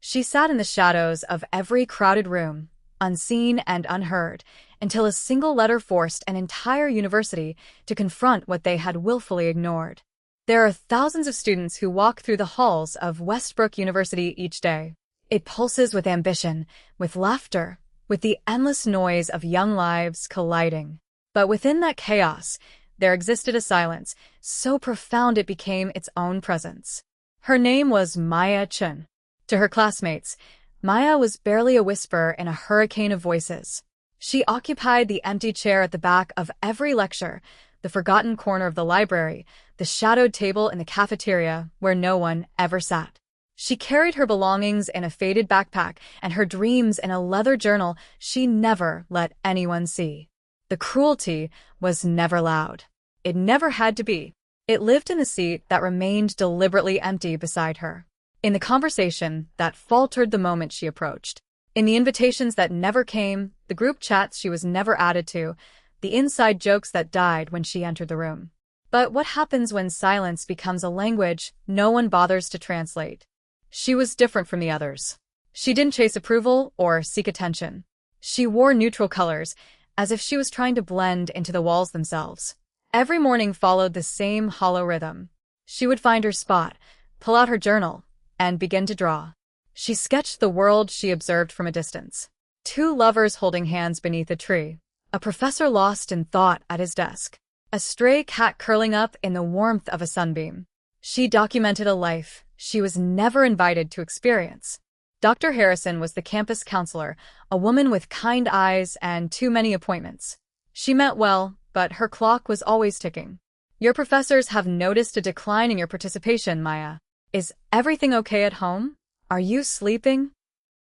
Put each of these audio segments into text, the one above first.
She sat in the shadows of every crowded room, unseen and unheard, until a single letter forced an entire university to confront what they had willfully ignored. There are thousands of students who walk through the halls of Westbrook University each day. It pulses with ambition, with laughter, with the endless noise of young lives colliding. But within that chaos, there existed a silence, so profound it became its own presence. Her name was Maya Chun. To her classmates, Maya was barely a whisper in a hurricane of voices. She occupied the empty chair at the back of every lecture, the forgotten corner of the library, the shadowed table in the cafeteria where no one ever sat. She carried her belongings in a faded backpack and her dreams in a leather journal she never let anyone see. The cruelty was never loud. It never had to be. It lived in the seat that remained deliberately empty beside her, in the conversation that faltered the moment she approached, in the invitations that never came, the group chats she was never added to, the inside jokes that died when she entered the room. But what happens when silence becomes a language no one bothers to translate? She was different from the others. She didn't chase approval or seek attention. She wore neutral colors, as if she was trying to blend into the walls themselves. Every morning followed the same hollow rhythm. She would find her spot, pull out her journal, and begin to draw. She sketched the world she observed from a distance. Two lovers holding hands beneath a tree. A professor lost in thought at his desk. A stray cat curling up in the warmth of a sunbeam. She documented a life she was never invited to experience. Dr. Harrison was the campus counselor, a woman with kind eyes and too many appointments. She meant well, but her clock was always ticking. Your professors have noticed a decline in your participation, Maya. Is everything okay at home? Are you sleeping?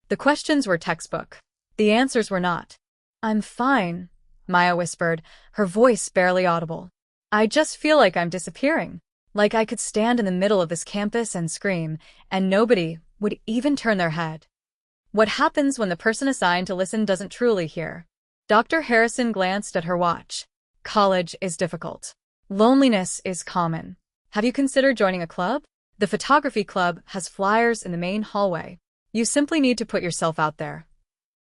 The questions were textbook. The answers were not. I'm fine, Maya whispered, her voice barely audible. I just feel like I'm disappearing. Like I could stand in the middle of this campus and scream, and nobody would even turn their head. What happens when the person assigned to listen doesn't truly hear? Dr. Harrison glanced at her watch. College is difficult. Loneliness is common. Have you considered joining a club? The photography club has flyers in the main hallway. You simply need to put yourself out there.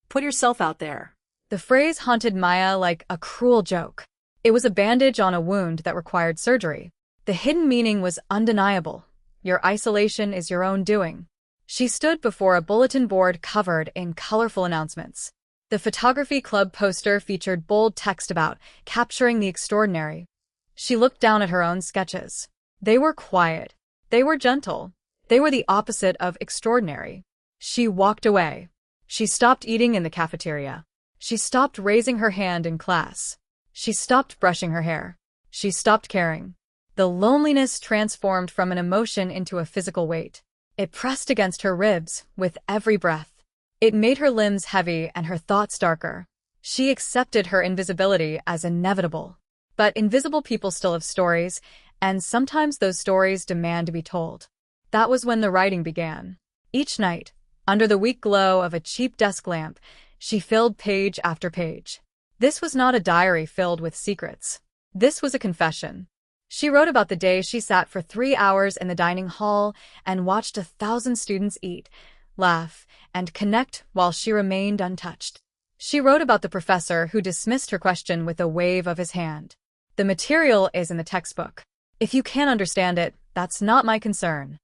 Put yourself out there. The phrase haunted Maya like a cruel joke. It was a bandage on a wound that required surgery. The hidden meaning was undeniable. Your isolation is your own doing. She stood before a bulletin board covered in colorful announcements. The photography club poster featured bold text about capturing the extraordinary. She looked down at her own sketches. They were quiet. They were gentle. They were the opposite of extraordinary. She walked away. She stopped eating in the cafeteria. She stopped raising her hand in class. She stopped brushing her hair. She stopped caring. The loneliness transformed from an emotion into a physical weight. It pressed against her ribs with every breath. It made her limbs heavy and her thoughts darker. She accepted her invisibility as inevitable. But invisible people still have stories, and sometimes those stories demand to be told. That was when the writing began. Each night, under the weak glow of a cheap desk lamp, she filled page after page. This was not a diary filled with secrets. This was a confession. She wrote about the day she sat for 3 hours in the dining hall and watched 1,000 students eat, laugh, and connect while she remained untouched. She wrote about the professor who dismissed her question with a wave of his hand. The material is in the textbook. If you can't understand it, that's not my concern.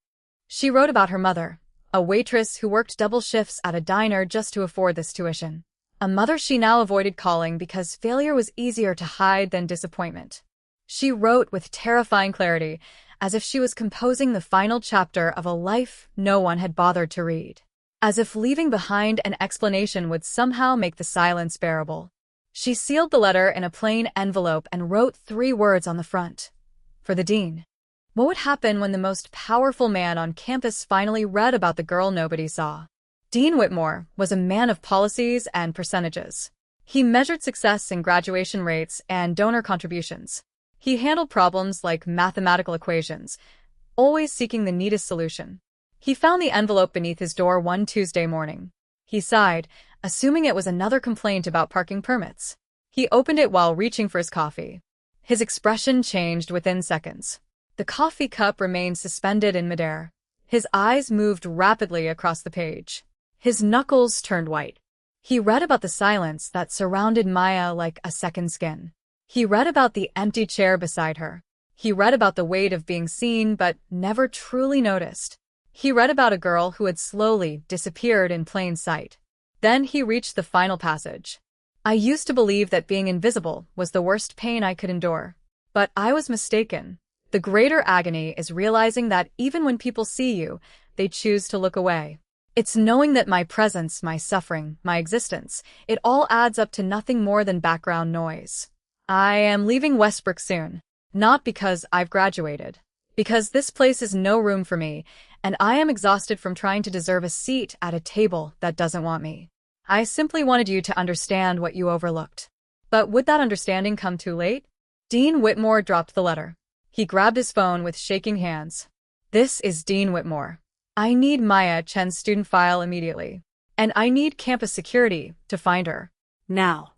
She wrote about her mother, a waitress who worked double shifts at a diner just to afford this tuition. A mother she now avoided calling because failure was easier to hide than disappointment. She wrote with terrifying clarity, as if she was composing the final chapter of a life no one had bothered to read. As if leaving behind an explanation would somehow make the silence bearable. She sealed the letter in a plain envelope and wrote 3 words on the front. For the dean. What would happen when the most powerful man on campus finally read about the girl nobody saw? Dean Whitmore was a man of policies and percentages. He measured success in graduation rates and donor contributions. He handled problems like mathematical equations, always seeking the neatest solution. He found the envelope beneath his door one Tuesday morning. He sighed, assuming it was another complaint about parking permits. He opened it while reaching for his coffee. His expression changed within seconds. The coffee cup remained suspended in midair. His eyes moved rapidly across the page. His knuckles turned white. He read about the silence that surrounded Maya like a second skin. He read about the empty chair beside her. He read about the weight of being seen but never truly noticed. He read about a girl who had slowly disappeared in plain sight. Then he reached the final passage. I used to believe that being invisible was the worst pain I could endure. But I was mistaken. The greater agony is realizing that even when people see you, they choose to look away. It's knowing that my presence, my suffering, my existence, it all adds up to nothing more than background noise. I am leaving Westbrook soon. Not because I've graduated. Because this place is no room for me, and I am exhausted from trying to deserve a seat at a table that doesn't want me. I simply wanted you to understand what you overlooked. But would that understanding come too late? Dean Whitmore dropped the letter. He grabbed his phone with shaking hands. This is Dean Whitmore. I need Maya Chen's student file immediately. And I need campus security to find her. Now.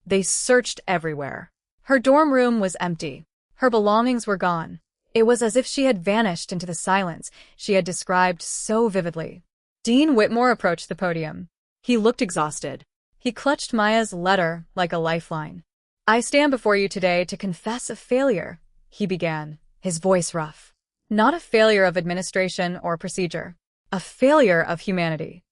They searched everywhere. Her dorm room was empty. Her belongings were gone. It was as if she had vanished into the silence she had described so vividly. Dean Whitmore approached the podium. He looked exhausted. He clutched Maya's letter like a lifeline. I stand before you today to confess a failure, he began, his voice rough. Not a failure of administration or procedure. A failure of humanity.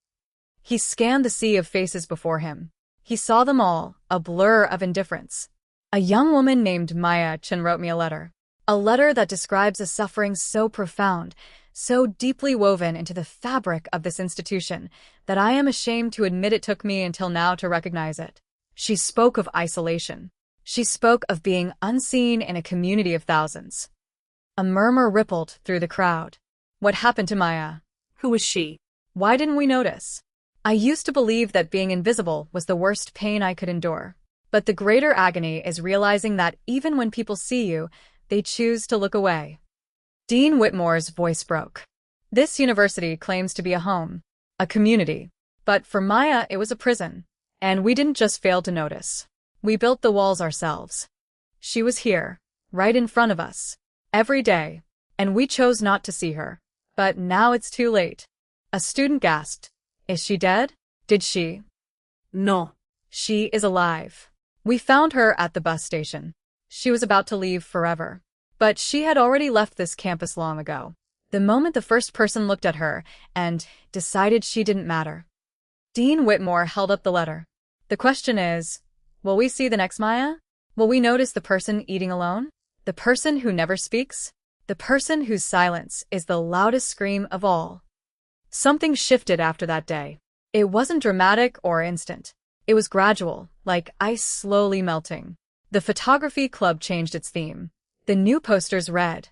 He scanned the sea of faces before him. He saw them all, a blur of indifference. A young woman named Maya Chen wrote me a letter. A letter that describes a suffering so profound, so deeply woven into the fabric of this institution, that I am ashamed to admit it took me until now to recognize it. She spoke of isolation. She spoke of being unseen in a community of thousands. A murmur rippled through the crowd. What happened to Maya? Who was she? Why didn't we notice? I used to believe that being invisible was the worst pain I could endure. But the greater agony is realizing that even when people see you, they choose to look away. Dean Whitmore's voice broke. This university claims to be a home, a community. But for Maya, it was a prison. And we didn't just fail to notice. We built the walls ourselves. She was here, right in front of us, every day, and we chose not to see her. But now it's too late. A student gasped. Is she dead? Did she? No. She is alive. We found her at the bus station. She was about to leave forever. But she had already left this campus long ago. The moment the first person looked at her and decided she didn't matter. Dean Whitmore held up the letter. The question is, will we see the next Maya? Will we notice the person eating alone? The person who never speaks? The person whose silence is the loudest scream of all? Something shifted after that day. It wasn't dramatic or instant. It was gradual, like ice slowly melting. The photography club changed its theme. The new posters read,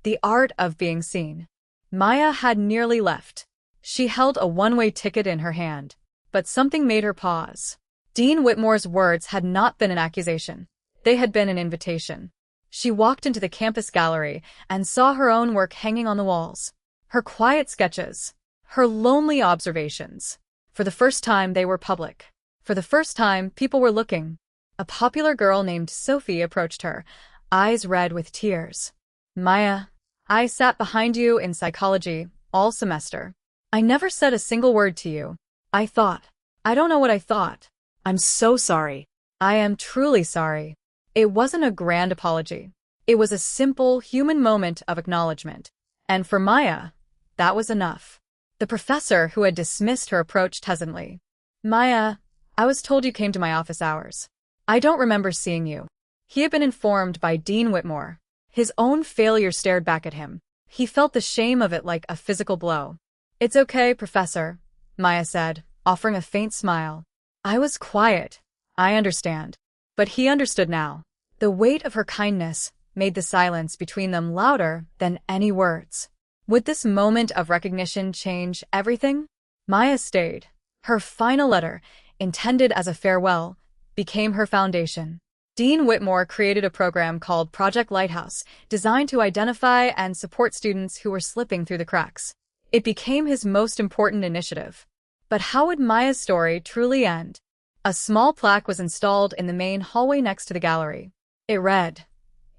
"The Art of Being Seen." Maya had nearly left. She held a one-way ticket in her hand. But something made her pause. Dean Whitmore's words had not been an accusation. They had been an invitation. She walked into the campus gallery and saw her own work hanging on the walls. Her quiet sketches. Her lonely observations. For the first time, they were public. For the first time, people were looking. A popular girl named Sophie approached her, eyes red with tears. Maya, I sat behind you in psychology all semester. I never said a single word to you. I don't know what I thought. I'm so sorry. I am truly sorry. It wasn't a grand apology. It was a simple human moment of acknowledgement. And for Maya, that was enough. The professor who had dismissed her approached hesitantly. Maya, I was told you came to my office hours. I don't remember seeing you. He had been informed by Dean Whitmore. His own failure stared back at him. He felt the shame of it like a physical blow. It's okay, Professor, Maya said, offering a faint smile. I was quiet. I understand. But he understood now. The weight of her kindness made the silence between them louder than any words. Would this moment of recognition change everything? Maya stayed. Her final letter, intended as a farewell, became her foundation. Dean Whitmore created a program called Project Lighthouse, designed to identify and support students who were slipping through the cracks. It became his most important initiative. But how would Maya's story truly end? A small plaque was installed in the main hallway next to the gallery. It read,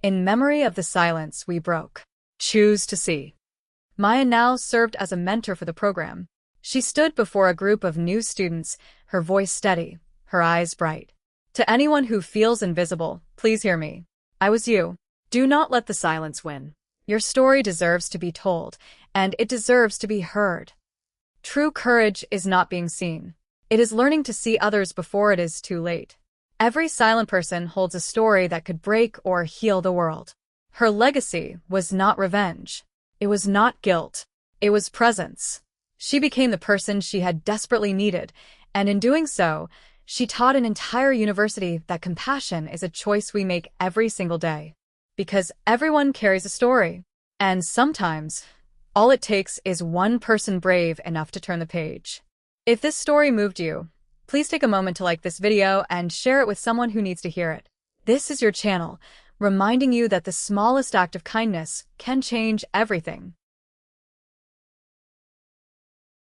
"In memory of the silence we broke. Choose to see." Maya now served as a mentor for the program. She stood before a group of new students, her voice steady, her eyes bright. To anyone who feels invisible, please hear me. I was you. Do not let the silence win. Your story deserves to be told, and it deserves to be heard. True courage is not being seen. It is learning to see others before it is too late. Every silent person holds a story that could break or heal the world. Her legacy was not revenge. It was not guilt. It was presence. She became the person she had desperately needed, and in doing so, she taught an entire university that compassion is a choice we make every single day. Because everyone carries a story, and sometimes, all it takes is one person brave enough to turn the page. If this story moved you, please take a moment to like this video and share it with someone who needs to hear it. This is your channel, reminding you that the smallest act of kindness can change everything.